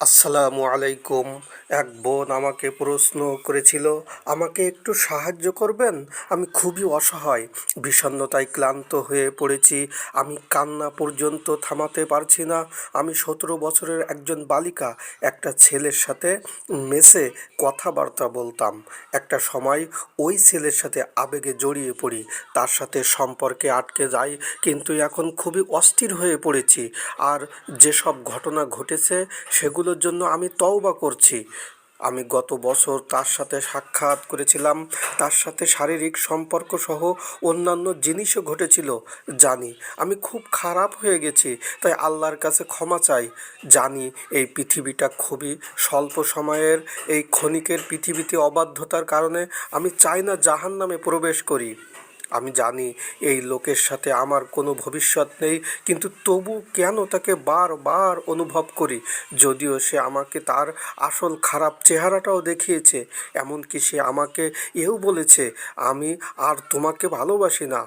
আসসালামু আলাইকুম। এক বোন আমাকে প্রশ্ন করেছিল, আমাকে একটু সাহায্য করবেন? আমি খুবই অসহায়, বিষণ্ণতায় ক্লান্ত হয়ে পড়েছি। আমি কান্না পর্যন্ত থামাতে পারছি না। আমি 17 বছরের একজন বালিকা, একটা ছেলের সাথে মেসে কথাবার্তা বলতাম। একটা সময় ওই ছেলের সাথে আবেগে জড়িয়ে পড়ি, তার সাথে সম্পর্কে আটকে যাই, কিন্তু এখন খুবই অস্থির হয়ে পড়েছি। আর যেসব ঘটনা ঘটেছে সেগুলোর জন্য আমি তওবা করছি। আমি গত বছর তার সাথে সাক্ষাৎ করেছিলাম, তার সাথে শারীরিক সম্পর্ক সহ অন্যান্য জিনিসও ঘটেছিল। জানি আমি খুব খারাপ হয়ে গেছি, তাই আল্লাহর কাছে ক্ষমা চাই। জানি এই পৃথিবীটা খুবই স্বল্প সময়ের, এই ক্ষণিকের পৃথিবীতে অবাধ্যতার কারণে আমি চাই না জাহান্নামে প্রবেশ করি। আমি জানি এই লোকের সাথে আমার কোনো ভবিষ্যৎ নেই, কিন্তু তবু কেন তাকে বারবার অনুভব করি। যদিও সে আমাকে তার আসল খারাপ চেহারাটাও দেখিয়েছে, এমনকি সে আমাকে এও বলেছে, আমি আর তোমাকে ভালোবাসি না।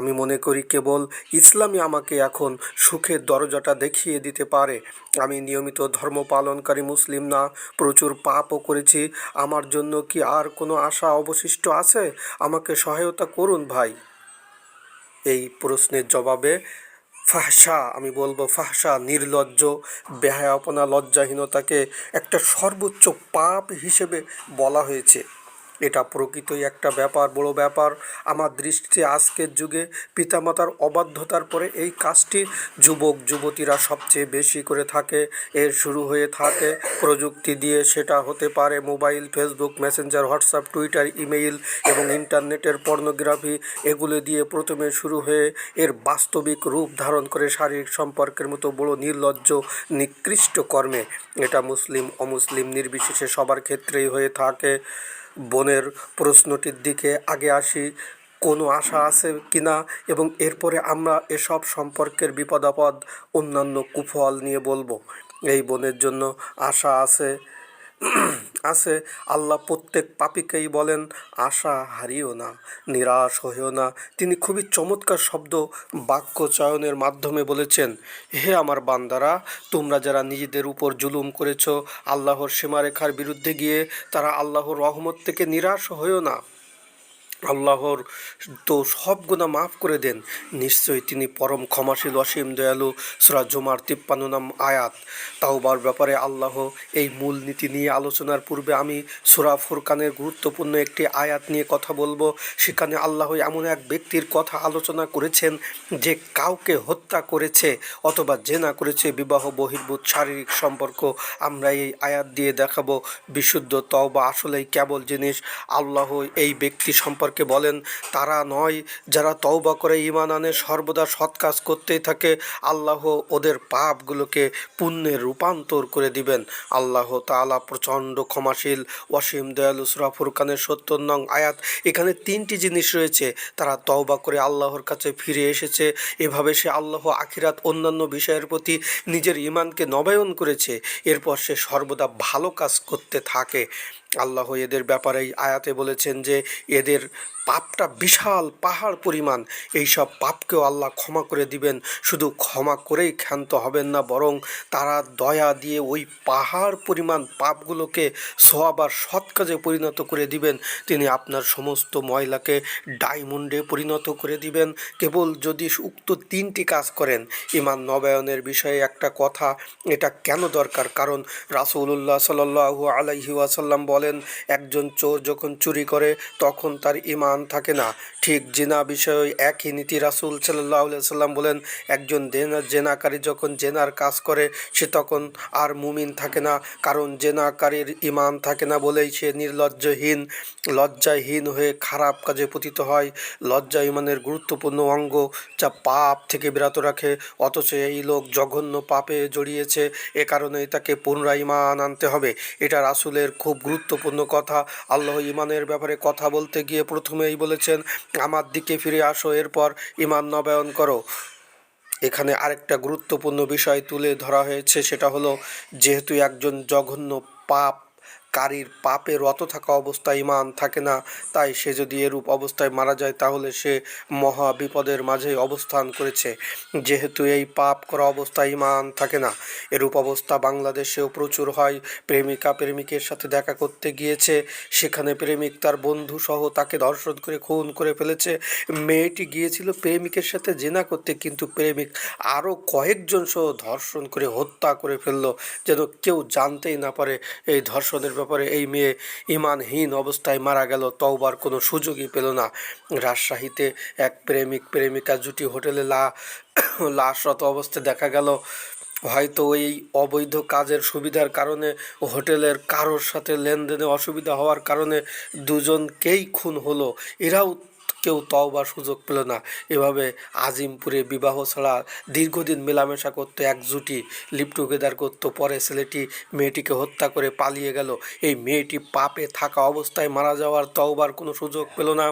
আমি মনে করি কেবল ইসলামই আমাকে এখন সুখের দরজাটা দেখিয়ে দিতে পারে। আমি নিয়মিত ধর্ম পালনকারী মুসলিম না, প্রচুর পাপও করেছি। আমার জন্য কি আর কোনো আশা অবশিষ্ট আছে? আমাকে সহায়তা করুন ভাই। এই প্রশ্নের জবাবে আমি বলবো ফাহশা, নির্লজ্জ, বেহায়াপনা, লজ্জাহীনতাকে একটা সর্বোচ্চ পাপ হিসেবে বলা হয়েছে। এটা প্রকৃতই একটা বড় ব্যাপার। আমার দৃষ্টিতে আজকের যুগে পিতামাতার অবাধ্যতার পরে এই কাজটি যুবক যুবতীরা সবচেয়ে বেশি করে থাকে। এর শুরু হয়ে থাকে প্রযুক্তি দিয়ে, সেটা হতে পারে mobile, Facebook, Messenger, WhatsApp, Twitter, email এবং ইন্টারনেটের পর্নোগ্রাফি। এগুলো দিয়ে প্রথমে শুরু হয়ে এর বাস্তবিক রূপ ধারণ করে শারীরিক সম্পর্কের মতো বড় নির্লজ্জ, নিকৃষ্ট কর্মে। এটা মুসলিম অমুসলিম নির্বিশেষে সবার ক্ষেত্রেই হয়ে থাকে। বোনের প্রশ্নটির দিকে আগে আসি, কোনো আশা আছে কিনা, এবং এরপরে আমরা এসব সম্পর্কের বিপদাপদ, অন্যান্য কুফল নিয়ে বলবো। এই বোনের জন্য আশা আছে। আছে। আল্লাহ প্রত্যেক পাপীকেই বলেন, আশা হারিও না, নিরাশ হইও না। তিনি খুবই চমৎকার শব্দ বাক্য চয়নের মাধ্যমে বলেছেন, হে আমার বান্দারা, তোমরা যারা নিজেদের উপর জুলুম করেছ, আল্লাহর সীমারেখার বিরুদ্ধে গিয়ে, তারা আল্লাহর রহমত থেকে নিরাশ হইও না। আল্লাহর তো সব গুনাহ মাফ করে দেন, নিশ্চয়ই তিনি পরম ক্ষমাশীল, অসীম দয়ালু। সূরা জুমার 53 নং আয়াত। তাওবার ব্যাপারে আল্লাহ এই মূলনীতি নিয়ে আলোচনার পূর্বে আমি সূরা ফুরকানের গুরুত্বপূর্ণ একটি আয়াত নিয়ে কথা বলবো। সেখানে আল্লাহ এমন এক ব্যক্তির কথা আলোচনা করেছেন যে কাউকে হত্যা করেছে অথবা জেনা করেছে, বিবাহ বহির্ভূত শারীরিক সম্পর্ক। আমরা এই আয়াত দিয়ে দেখাবো বিশুদ্ধ তওবা আসলেই কেবল জিনিস। আল্লাহ এই ব্যক্তি সম্পর্কে বলেন, তারা নয় যারা তওবা করে ঈমান আনে, সর্বদা সৎ কাজ করতেই থাকে, আল্লাহ ওদের পাপগুলোকে পুণ্যে রূপান্তর করে দিবেন। আল্লাহ তাআলা প্রচণ্ড ক্ষমাশীল, অসীম দয়ালু। সূরা ফুরকানের 70 নং আয়াত। এখানে 3টি জিনিস রয়েছে। তারা তওবা করে আল্লাহর কাছে ফিরে এসেছে, এভাবে সে আল্লাহ, আখিরাত, অন্যান্য বিষয়ের প্রতি নিজের ঈমানকে নবায়ন করেছে। এরপর সে সর্বদা ভালো কাজ করতে থাকে। আল্লাহ এদের ব্যাপারে এই আয়াতে বলেছেন যে এদের পাপটা বিশাল পাহাড় পরিমাণ। এই সব পাপকেও আল্লাহ ক্ষমা করে দিবেন। শুধু ক্ষমা করেই ক্ষান্ত হবেন না, বরং তারা দয়া দিয়ে ওই পাহাড় পরিমাণ পাপগুলোকে সওয়াব আর সৎ কাজে পরিণত করে দিবেন। তিনি আপনার সমস্ত ময়লাকে ডায়মন্ডে পরিণত করে দিবেন, কেবল যদি উক্ত 3টি কাজ করেন। ঈমান নবায়নের বিষয়ে একটা কথা, এটা কেন দরকার? কারণ রাসূলুল্লাহ সাল্লাল্লাহু আলাইহি ওয়াসাল্লাম বলেন, একজন চোর যখন চুরি করে তখন তার ঈমান থাকে না। ঠিক জিনা বিষয়ে একই নীতি। রাসূল সাল্লাল্লাহু আলাইহি ওয়াসাল্লাম বলেন, একজন জেনাকারী যখন জেনার কাজ করে সে তখন আর মুমিন থাকে না, কারণ জেনাকারীর ঈমান থাকে না বলেই সে লজ্জাহীন হয়ে খারাপ কাজে পতিত হয়। লজ্জা ঈমানের গুরুত্বপূর্ণ অঙ্গ, যা পাপ থেকে বিরত রাখে। অথচ এই লোক জঘন্য পাপে জড়িয়েছে, এ কারণেই তাকে পুনরায় ঈমান আনতে হবে। এটা রাসূলের খুব গুরুত্বপূর্ণ কথা। আল্লাহ ঈমানের ব্যাপারে কথা বলতে গিয়ে প্রথমেই বলেছেন, আমার দিকে ফিরে আসো, এরপর ঈমান নবায়ন করো। এখানে আরেকটা গুরুত্বপূর্ণ বিষয় তুলে ধরা হয়েছে, সেটা হলো, যেহেতু একজন জঘন্য পাপ কারীর পাপে রত থাকা অবস্থায় ঈমান থাকে না, তাই সে যদি এরূপ অবস্থায় মারা যায় তাহলে সে মহা বিপদের মাঝে অবস্থান করেছে। যেহেতু এই পাপ করা অবস্থায় ঈমান থাকে না, এরূপ অবস্থা বাংলাদেশেও প্রচুর হয়। প্রেমিকা প্রেমিকের সাথে দেখা করতে গিয়েছে, সেখানে প্রেমিক তার বন্ধু সহ তাকে ধর্ষণ করে খুন করে ফেলেছে। মেয়েটি গিয়েছিল প্রেমিকের সাথে জেনা করতে, কিন্তু প্রেমিক আরও কয়েকজন সহ ধর্ষণ করে হত্যা করে ফেললো, যেন কেউ জানতেই না পারে এই ধর্ষণের ব্যাপারে। এই মেয়ে ঈমানহীন অবস্থায় মারা গেল, তওবার কোনো সুযোগই পেল না। রাজশাহীতে এক প্রেমিক প্রেমিকা জুটি হোটেলে লাশরত অবস্থায় দেখা গেল। হয়তো এই অবৈধ কাজের সুবিধার কারণে, হোটেলের কারোর সাথে লেনদেনে অসুবিধা হওয়ার কারণে দুজনকেই খুন হলো। এরাও কেউ তওবার সুযোগ পেল না। এভাবে আজিমপুরে বিবাহ ছাড়া দীর্ঘদিন মেলামেশা করতো, এক জুটি লিভ টুগেদার করতো, পরে ছেলেটি মেয়েটিকে হত্যা করে পালিয়ে গেল। এই মেয়েটি পাপে থাকা অবস্থায় মারা যাওয়ার তওবার কোনো সুযোগ পেল না।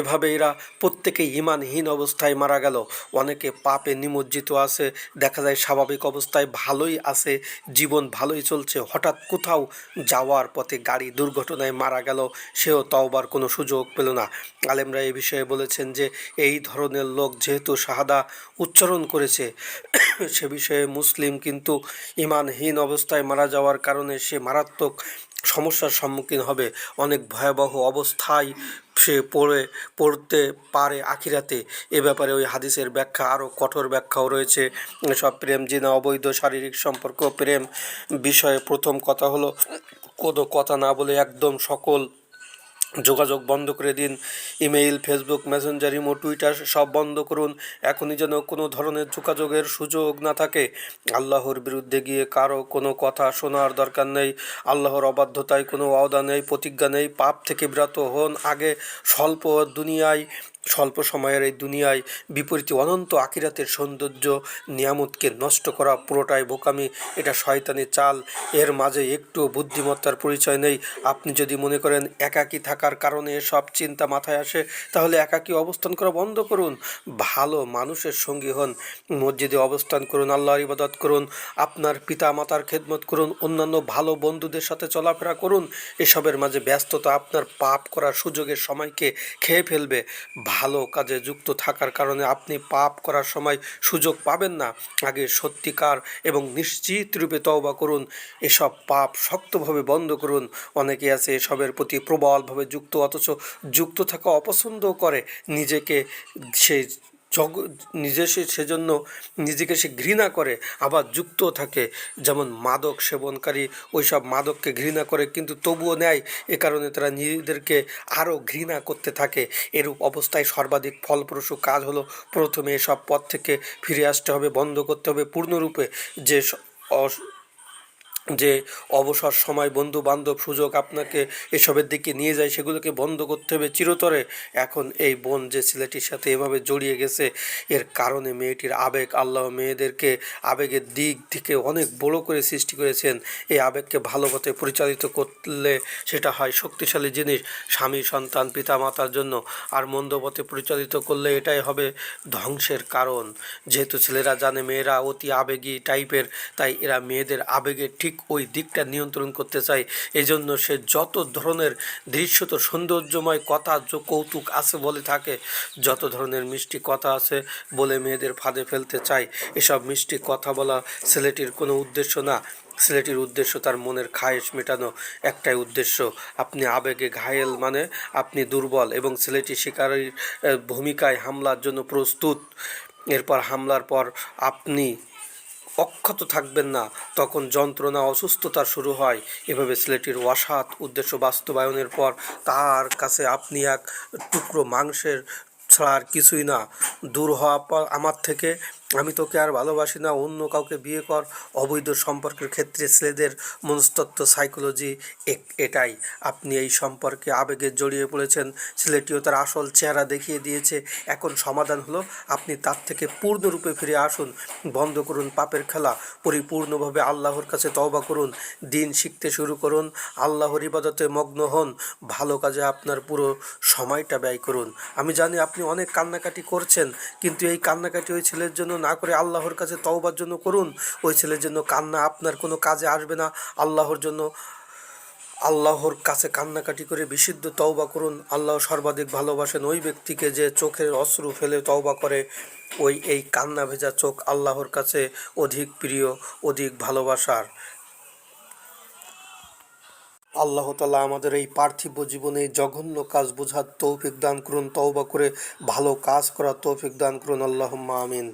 এভাবে এরা প্রত্যেকেই ঈমানহীন অবস্থায় মারা গেল। অনেকে পাপে নিমজ্জিত আছে, দেখা যায় স্বাভাবিক অবস্থায় ভালোই আছে, জীবন ভালোই চলছে, হঠাৎ কোথাও যাওয়ার পথে গাড়ি দুর্ঘটনায় মারা গেল, সেও তওবার কোনো সুযোগ পেল না। আলেমরা এই বিষয়ে বলেছেন যে এই ধরনের লোক যেহেতু শাহাদা উচ্চারণ করেছে, সে বিষয়ে মুসলিম কিন্তু ঈমানহীন অবস্থায় মারা যাওয়ার কারণে সে মারাত্মক সমস্যার সম্মুখীন হবে, অনেক ভয়াবহ অবস্থায় সে পড়তে পারে আখিরাতে। এ ব্যাপারে ওই হাদিসের ব্যাখ্যা, আরও কঠোর ব্যাখ্যাও রয়েছে। সব প্রেম জিনা, অবৈধ শারীরিক সম্পর্ক, প্রেম বিষয়ে প্রথম কথা হলো কোনো কথা না বলে একদম সকল যোগাযোগ বন্ধ করে দিন। Email, Facebook, Messenger, imo, Twitter সব বন্ধ করুন। এখনই যেন কোনো ধরনের যোগাযোগের সুযোগ না থাকে। আল্লাহর বিরুদ্ধে গিয়ে কারো কোনো কথা শোনার দরকার নেই। আল্লাহর অবাধ্যতায় কোনো ওয়াদা নেই, প্রতিজ্ঞা নেই। পাপ থেকে বিরত হন আগে। স্বল্প সময়ের এই দুনিয়ায় বিপরীতে অনন্ত আখিরাতের সৌন্দর্য নিয়ামতকে নষ্ট করা পুরোটাই বোকামি, এটা শয়তানি চাল। এর মাঝে একটু বুদ্ধিমত্তার পরিচয় নেই। আপনি যদি মনে করেন একাকী থাকার কারণে সব চিন্তা মাথায় আসে, তাহলে একাকী অবস্থান করা বন্ধ করুন, ভালো মানুষের সঙ্গী হন, মসজিদে অবস্থান করুন, আল্লাহর ইবাদত করুন, আপনার পিতা মাতার খেদমত করুন, অন্যান্য ভালো বন্ধুদের সাথে চলাফেরা করুন। এসবের মাঝে ব্যস্ততা আপনার পাপ করার সুযোগের সময়কে খেয়ে ফেলবে। ভালো কাজে যুক্ত থাকার কারণে আপনি পাপ করার সময় সুযোগ পাবেন না। আগে সত্যিকার এবং নিশ্চিত রূপে তওবা করুন, এসব পাপ শক্তভাবে বন্ধ করুন। অনেকে আছে এসবের প্রতি প্রবলভাবে যুক্ত, অথচ যুক্ত থাকা অপছন্দ করে, নিজেকে সে সেজন্য নিজেকে সে ঘৃণা করে, আবার যুক্ত থাকে। যেমন মাদক সেবনকারী ওই সব মাদককে ঘৃণা করে কিন্তু তবুও নেয়, এ কারণে তারা নিজেদেরকে আরও ঘৃণা করতে থাকে। এরূপ অবস্থায় সর্বাধিক ফলপ্রসূ কাজ হলো প্রথমে এসব পথ থেকে ফিরে আসতে হবে, বন্ধ করতে হবে পূর্ণরূপে। যে যে অবসর সময় বন্ধু বান্ধব সুযোগ আপনাকে এসবের দিকে নিয়ে যায়, সেগুলোকে বন্ধ করতে হবে চিরতরে। এখন এই বোন যে ছেলেটির সাথে এভাবে জড়িয়ে গেছে, এর কারণে মেয়েটির আবেগ, আল্লাহ মেয়েদেরকে আবেগের দিক থেকে অনেক বড় করে সৃষ্টি করেছেন। এই আবেগকে ভালো পথে পরিচালিত করলে সেটা হয় শক্তিশালী জিনিস স্বামী, সন্তান, পিতা মাতার জন্য। আর মন্দ পথে পরিচালিত করলে এটাই হবে ধ্বংসের কারণ। যেহেতু ছেলেরা জানে মেয়েরা অতি আবেগী টাইপের, তাই এরা মেয়েদের আবেগের ঠিক ওই দিকটা নিয়ন্ত্রণ করতে চায়। এই জন্য সে যত ধরনের দৃশ্যত সৌন্দর্যময় কথা, কৌতুক আছে বলে থাকে, যত ধরনের মিষ্টি কথা আছে বলে মেয়েদের ফাঁদে ফেলতে চায়। এসব মিষ্টি কথা বলা ছেলেটির কোনো উদ্দেশ্য না। ছেলেটির উদ্দেশ্য তার মনের খায়েশ মেটানো, একটাই উদ্দেশ্য। আপনি আবেগে ঘায়েল মানে আপনি দুর্বল, এবং ছেলেটি শিকারীর ভূমিকায় হামলার জন্য প্রস্তুত। এরপর হামলার পর আপনি অক্ষত থাকবেন না, তখন যন্ত্রণা, অসুস্থতা শুরু হয়। এভাবে ছেলেটির অসৎ উদ্দেশ্য বাস্তবায়নের পর তার কাছে আপনি এক টুকরো মাংসের ছাড়া আর কিছুই না। দূর হওয়া আমার থেকে, আমি তোকে আর ভালোবাসি না, অন্য কাউকে বিয়ে কর। অবৈধ সম্পর্কের ক্ষেত্রে ছেলেদের মনস্তত্ত্ব, সাইকোলজি এটাই। আপনি এই সম্পর্কে আবেগে জড়িয়ে পড়েছেন, ছেলেটিও তার আসল চেহারা দেখিয়ে দিয়েছে। এখন সমাধান হলো আপনি তার থেকে পূর্ণরূপে ফিরে আসুন, বন্ধ করুন পাপের খেলা, পরিপূর্ণভাবে আল্লাহর কাছে তওবা করুন, দিন শিখতে শুরু করুন, আল্লাহর ইবাদতে মগ্ন হন, ভালো কাজে আপনার পুরো সময়টা ব্যয় করুন। আমি জানি আপনি অনেক কান্নাকাটি করছেন, কিন্তু এই কান্নাকাটি ওই ছেলের জন্য না করে আল্লাহর কাছে তওবার জন্য করুন। ওই ছেলের জন্য কান্না আপনার কোনো কাজে আসবে না, আল্লাহর জন্য আল্লাহর কাছে কান্নাকাটি করে বিশুদ্ধ তওবা করুন। আল্লাহ সর্বাধিক ভালোবাসেন ওই ব্যক্তিকে যে চোখের অশ্রু ফেলে তওবা করে। এই কান্না ভেজা চোখ আল্লাহর কাছে অধিক প্রিয়, অধিক ভালোবাসার। আল্লাহ তাআলা আমাদের এই পার্থিব জীবনে এই জঘন্য কাজ বোঝার তৌফিক দান করুন, তওবা করে ভালো কাজ করার তৌফিক দান করুন। আল্লাহুম্মা আমিন।